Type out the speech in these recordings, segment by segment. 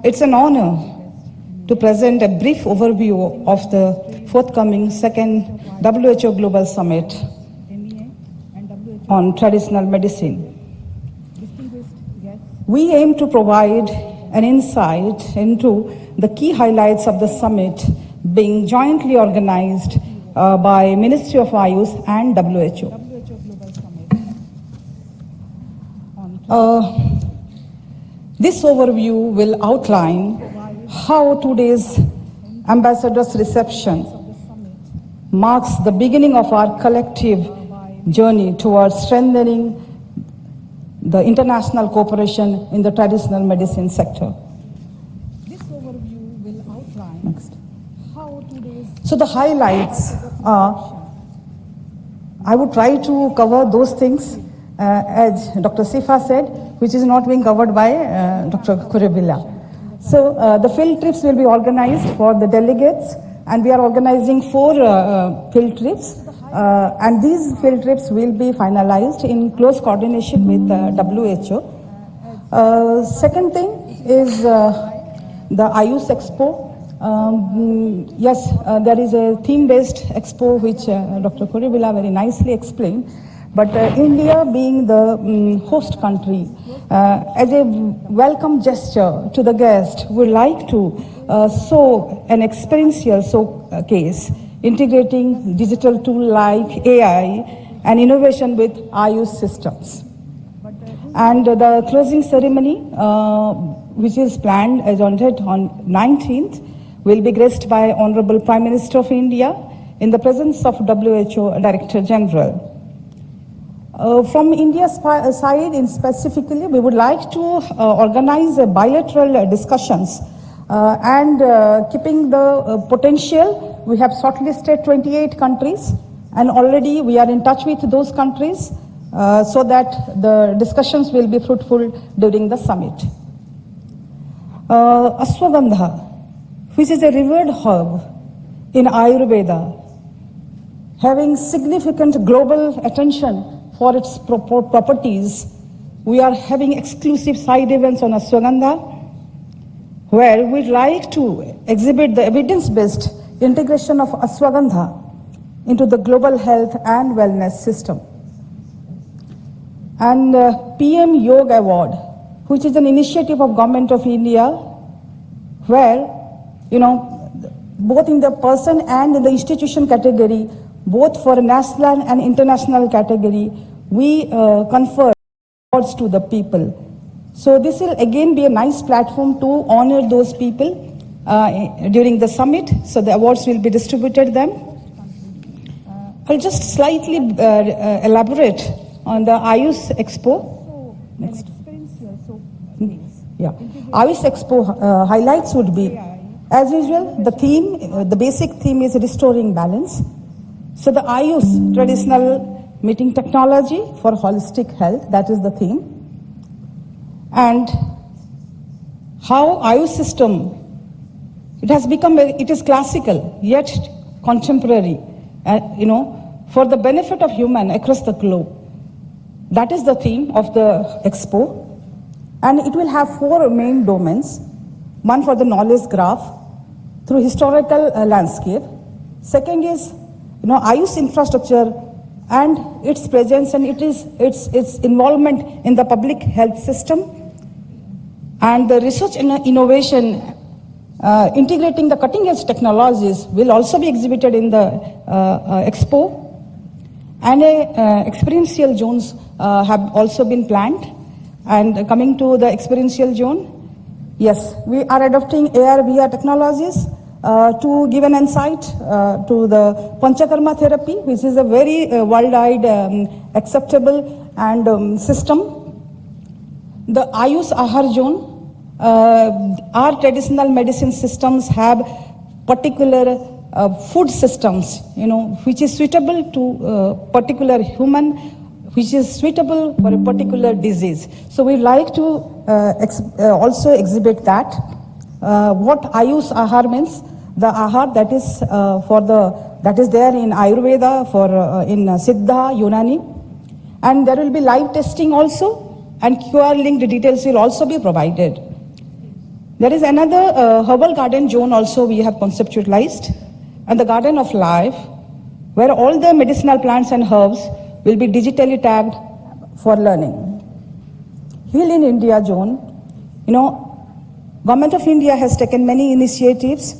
It's an honor to present a brief overview of the forthcoming second WHO Global Summit on traditional medicine. We aim to provide an insight into the key highlights of the summit being jointly organized by Ministry of Ayush and WHO. This overview will outline how today's ambassador's reception marks the beginning of our collective journey towards strengthening the international cooperation in the traditional medicine sector. This overview will outline how today's... So the highlights are, I would try to cover those things as Dr. Sifa said, which is not being covered by Dr. Kuribilla. So the field trips will be organized for the delegates, and we are organizing 4 field trips. And these field trips will be finalized in close coordination with WHO. Second thing is the Ayush Expo. Yes, there is a theme-based expo which Dr. Kuribilla very nicely explained. But India being the host country, as a welcome gesture to the guest, would like to show an experiential showcase integrating digital tool like AI and innovation with Ayush systems. And the closing ceremony, which is planned as on 19th, will be graced by Honorable Prime Minister of India in the presence of WHO Director General. From India's side, in specifically, we would like to organize bilateral discussions and keeping the potential. We have shortlisted 28 countries, and already we are in touch with those countries so that the discussions will be fruitful during the summit. Ashwagandha, which is a revered herb in Ayurveda, having significant global attention for its properties, we are having exclusive side events on Ashwagandha, where we'd like to exhibit the evidence-based integration of Ashwagandha into the global health and wellness system. And PM Yoga Award, which is an initiative of Government of India, where, both in the person and in the institution category, both for national and international category, we confer awards to the people. So this will again be a nice platform to honor those people during the summit. So the awards will be distributed them. I'll just slightly elaborate on the Ayush Expo. Next. Yeah. Ayush Expo highlights would be, as usual, the theme, the basic theme is restoring balance. So the Ayush, traditional meeting technology for holistic health, that is the theme. And how Ayush system, it has become, it is classical, yet contemporary, for the benefit of human across the globe. That is the theme of the expo. And it will have 4 main domains. One for the knowledge graph through historical landscape. Second is, Ayush infrastructure and its presence and its involvement in the public health system. And the research and innovation, integrating the cutting edge technologies will also be exhibited in the expo. And experiential zones have also been planned. And coming to the experiential zone, yes, we are adopting AR/VR technologies to give an insight to the Panchakarma therapy, which is a very worldwide acceptable and system. The Ayush Ahar zone, our traditional medicine systems have particular food systems, which is suitable to particular human, which is suitable for a particular disease. So we like to also exhibit that. What Ayush Ahar means, the Ahar that is that is there in Ayurveda, in Siddha, Unani, and there will be live testing also and QR-linked details will also be provided. There is another herbal garden zone also we have conceptualized, and the Garden of Life, where all the medicinal plants and herbs will be digitally tagged for learning. Heal in India zone, Government of India has taken many initiatives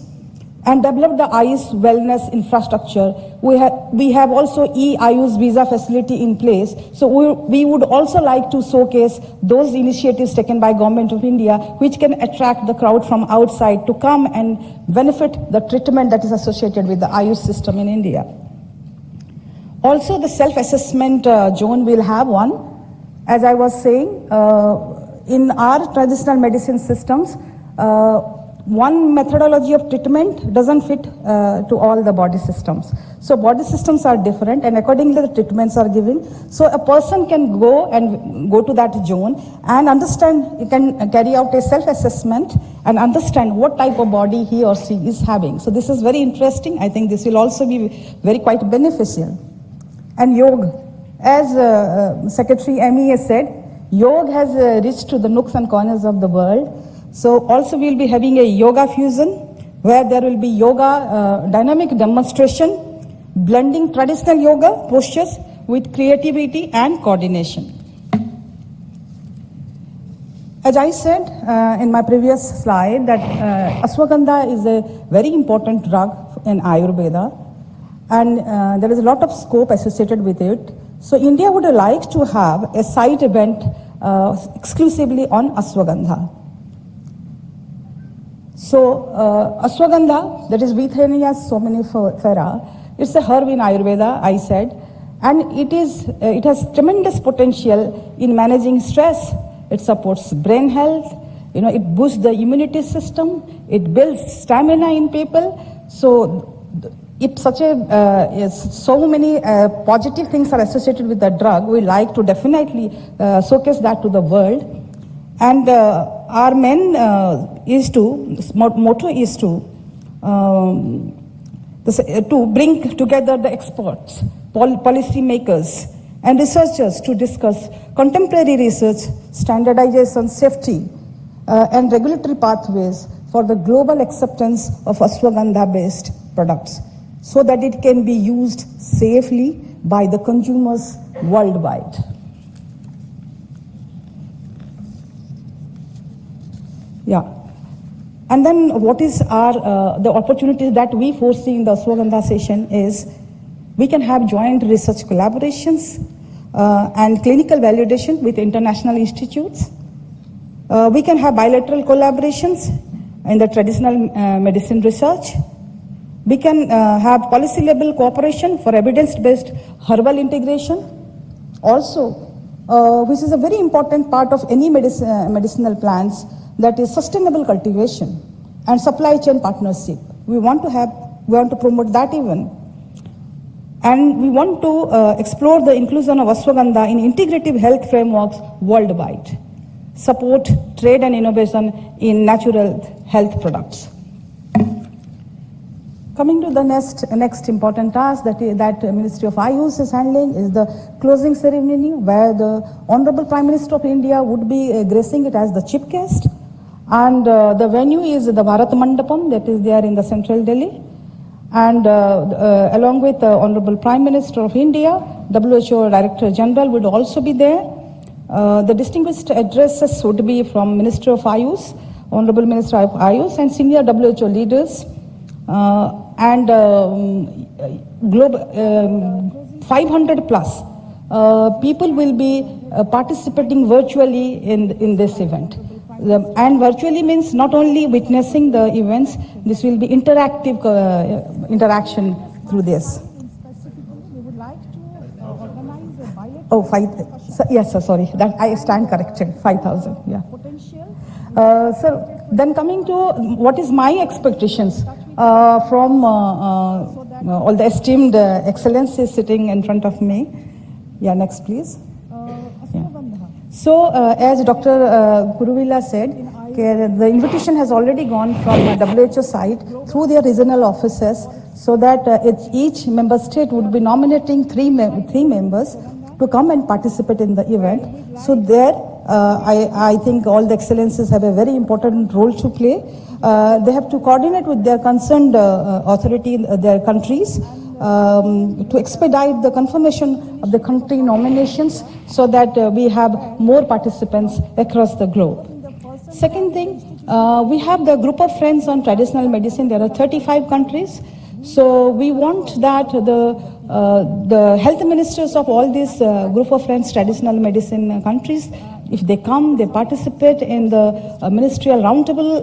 and developed the Ayush wellness infrastructure. We have also e-Ayush visa facility in place. So we would also like to showcase those initiatives taken by Government of India, which can attract the crowd from outside to come and benefit the treatment that is associated with the Ayush system in India. Also, the self-assessment zone will have one. As I was saying, in our traditional medicine systems, one methodology of treatment doesn't fit to all the body systems. So body systems are different, and accordingly the treatments are given. So a person can go to that zone and understand, he can carry out a self-assessment and understand what type of body he or she is having. So this is very interesting. I think this will also be very quite beneficial. And yoga, as Secretary MEA said, yoga has reached to the nooks and corners of the world. So also we'll be having a yoga fusion, where there will be yoga dynamic demonstration, blending traditional yoga postures with creativity and coordination. As I said in my previous slide, that ashwagandha is a very important drug in Ayurveda, and there is a lot of scope associated with it. So India would like to have a side event exclusively on ashwagandha. So ashwagandha, that is Vithania somnifera, it's a herb in Ayurveda, I said, and it has tremendous potential in managing stress. It supports brain health, it boosts the immunity system, it builds stamina in people. So if so many positive things are associated with the drug, we like to definitely showcase that to the world. And our main motto is to bring together the experts, policy makers, and researchers to discuss contemporary research, standardization, safety, and regulatory pathways for the global acceptance of ashwagandha-based products, so that it can be used safely by the consumers worldwide. Yeah. And then what is the opportunities that we foresee in the ashwagandha session is we can have joint research collaborations and clinical validation with international institutes. We can have bilateral collaborations in the traditional medicine research. We can have policy level cooperation for evidence-based herbal integration. Also, which is a very important part of any medicinal plants, that is sustainable cultivation and supply chain partnership. We want to promote that even. And we want to explore the inclusion of ashwagandha in integrative health frameworks worldwide, support trade and innovation in natural health products. Coming to the next important task that Ministry of Ayush is handling is the closing ceremony, where the Honorable Prime Minister of India would be gracing it as the chief guest. And the venue is the Bharat Mandapam, that is there in the central Delhi. And along with the Honorable Prime Minister of India, WHO Director General would also be there. The distinguished addresses would be from Minister of Ayush, Honorable Minister of Ayush, and senior WHO leaders. And 500 plus people will be participating virtually in this event. And virtually means not only witnessing the events, this will be interactive interaction through this. Yes, sir, sorry, that I stand corrected, 5,000, yeah. So then coming to what is my expectations from all the esteemed excellencies sitting in front of me. Yeah, next please. Yeah. So as Dr. Kuruvilla said, the invitation has already gone from WHO side through their regional offices, so that each member state would be nominating three members to come and participate in the event. So there I think all the excellencies have a very important role to play. They have to coordinate with their concerned authority in their countries to expedite the confirmation of the country nominations so that we have more participants across the globe. Second thing, we have the group of friends on traditional medicine. There are 35 countries. So we want that the health ministers of all these group of friends traditional medicine countries, if they come, they participate in the ministerial roundtable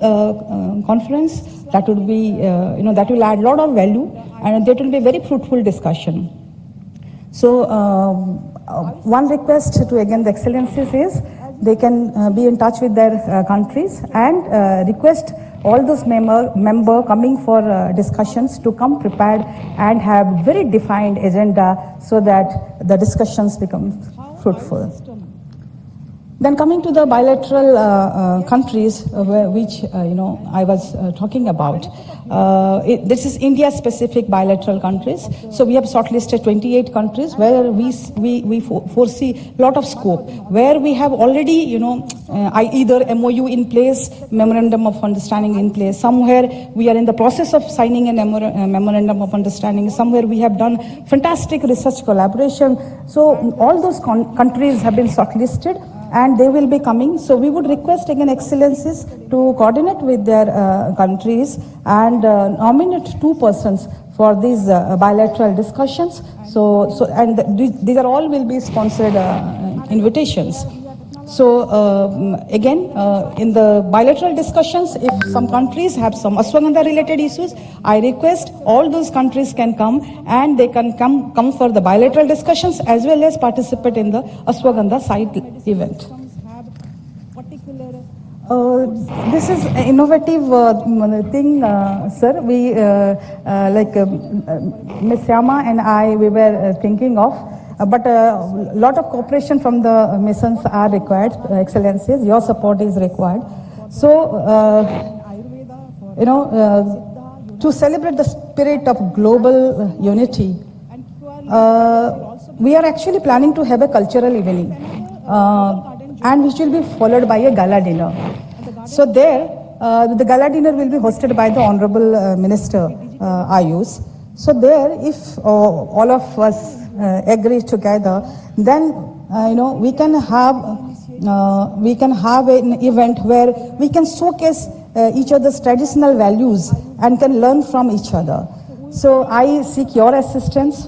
conference, that would be, that will add a lot of value and that will be a very fruitful discussion. So one request to again the excellencies is they can be in touch with their countries and request all those member coming for discussions to come prepared and have very defined agenda so that the discussions become fruitful. Then coming to the bilateral countries which I was talking about, this is India-specific bilateral countries. So we have shortlisted 28 countries where we foresee a lot of scope, where we have already either MOU in place, memorandum of understanding in place. Somewhere we are in the process of signing a memorandum of understanding. Somewhere we have done fantastic research collaboration. So all those countries have been shortlisted and they will be coming. So we would request again excellencies to coordinate with their countries and nominate 2 persons for these bilateral discussions. And these are all will be sponsored invitations. So again, in the bilateral discussions, if some countries have some ashwagandha related issues, I request all those countries can come and they can come for the bilateral discussions as well as participate in the ashwagandha side event. This is an innovative thing, sir. We, Ms. Syama and I, we were thinking of. But a lot of cooperation from the missions are required, excellencies. Your support is required. So, to celebrate the spirit of global unity, we are actually planning to have a cultural evening, and which will be followed by a gala dinner. So there, the gala dinner will be hosted by the Honorable Minister Ayush. So there, if all of us agree together, then we can have an event where we can showcase each other's traditional values and can learn from each other. So I seek your assistance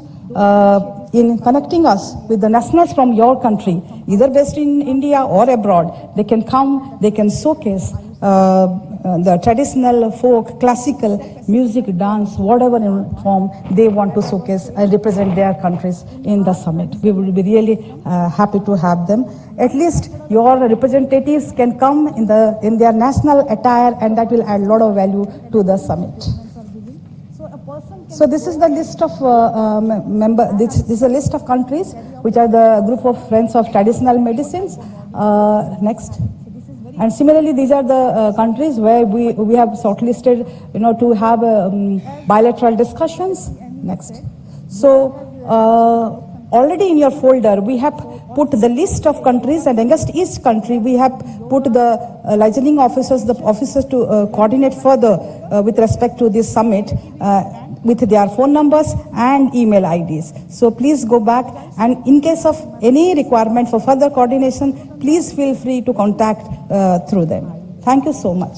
in connecting us with the nationals from your country, either based in India or abroad. They can come, they can showcase the traditional folk, classical music, dance, whatever form they want to showcase and represent their countries in the summit. We will be really happy to have them. At least your representatives can come in their national attire, and that will add a lot of value to the summit. So this is the list of this is a list of countries which are the group of friends of traditional medicines. Next. And similarly, these are the countries where we have shortlisted, to have bilateral discussions. Next. So already in your folder, we have put the list of countries, and against each country, we have put the licensing officers, the officers to coordinate further with respect to this summit with their phone numbers and email IDs. So please go back, and in case of any requirement for further coordination, please feel free to contact through them. Thank you so much.